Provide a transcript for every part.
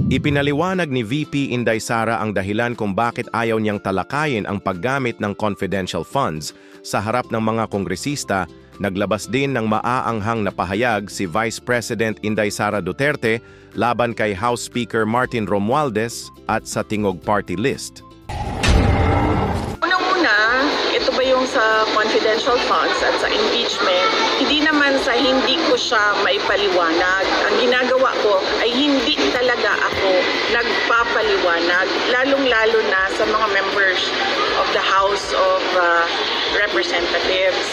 Ipinaliwanag ni VP Inday Sara ang dahilan kung bakit ayaw niyang talakayin ang paggamit ng confidential funds sa harap ng mga kongresista. Naglabas din ng maaanghang na pahayag si Vice President Inday Sara Duterte laban kay House Speaker Martin Romualdez at sa Tingog Party List. Unang-una, ito ba yung sa confidential funds at sa impeachment, hindi naman sa hindi ko siya maipaliwanag. Ang ginagawa ko ay hindi talaga ako nagpapaliwanag, lalong-lalo na sa mga members of the House of Representatives.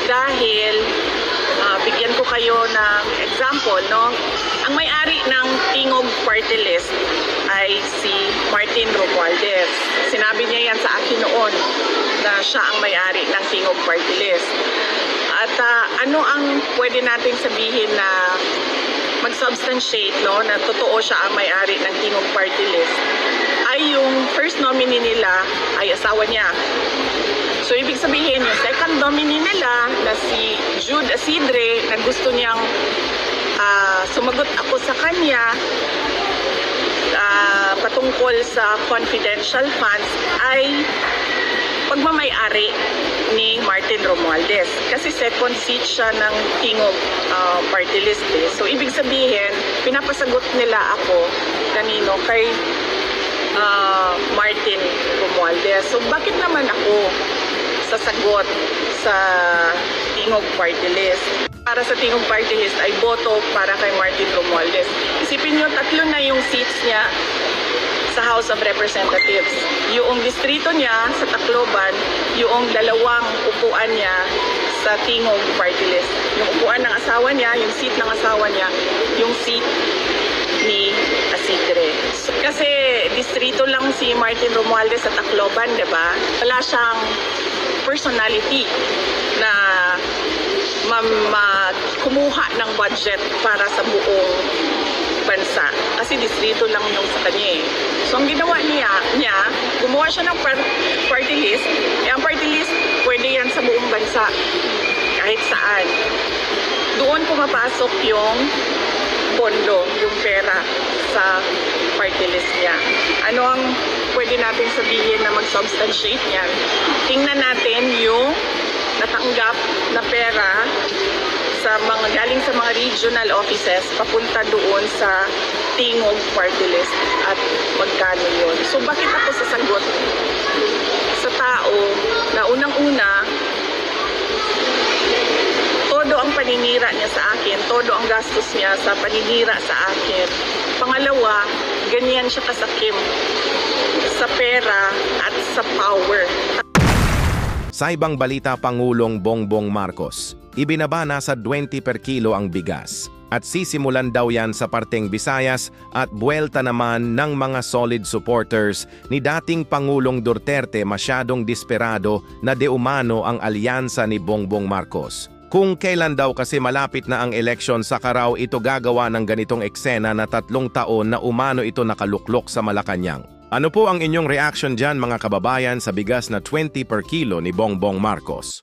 Dahil, bigyan ko kayo ng example, no? Ang may-ari ng Tingog Party List ay si Martin Romualdez. Sinabi niya yan sa akin noon na siya ang may-ari ng Tingog Party List. At ano ang pwede nating sabihin na mag-substantiate, no, na totoo siya ang may-ari ng Tingog Party List, ay yung first nominee nila ay asawa niya. So, ibig sabihin, yung second nominee nila na si Jude Asidre, na gusto niyang sumagot ako sa kanya patungkol sa confidential funds, ay pagmamay-ari ni Martin Romualdez. Kasi second seat siya ng Tingog Party List. So, ibig sabihin, pinapasagot nila ako kanino kay Martin Romualdez. So, bakit naman ako sasagot sa Tingog Party List? Para sa Tingog Party List ay boto para kay Martin Romualdez. Isipin nyo, 3 na yung seats niya sa House of Representatives. Yung distrito niya sa Tacloban, yung 2 upuan niya sa Tingog Party List. Yung upuan ng asawa niya, yung seat ng asawa niya, yung seat ni Asidre. Kasi distrito lang si Martin Romualdez sa Tacloban, di ba? Wala siyang personality na kumuha ng budget para sa buong bansa. Kasi distrito lang yung sa kanya eh. So ang ginawa niya, gumawa siya ng party list. Ang party list, pwede yan sa buong bansa. Kahit saan. Doon pumapasok yung pondo, yung pera sa party list niya. Ano ang pwede natin sabihin na mag-substantiate niyan? Tingnan natin yung natanggap na pera sa mga galing sa mga regional offices papunta doon sa Tingog Party List at magkano yun. So bakit ako sasagot sa tao na unang-una, todo ang paninira niya sa akin, todo ang gastos niya sa paninira sa akin. Pangalawa, ganyan siya kasakim sa pera at sa power. Sa ibang balita, Pangulong Bongbong Marcos, ibinaba na sa 20 per kilo ang bigas at sisimulan daw yan sa parteng Visayas at buwelta naman ng mga solid supporters ni dating Pangulong Duterte. Masyadong desperado na de umano ang alyansa ni Bongbong Marcos. Kung kailan daw kasi malapit na ang eleksyon, saka raw ito gagawa ng ganitong eksena na 3 taon na umano ito nakaluklok sa Malacanang. Ano po ang inyong reaction dyan mga kababayan sa bigas na 20 per kilo ni Bongbong Marcos?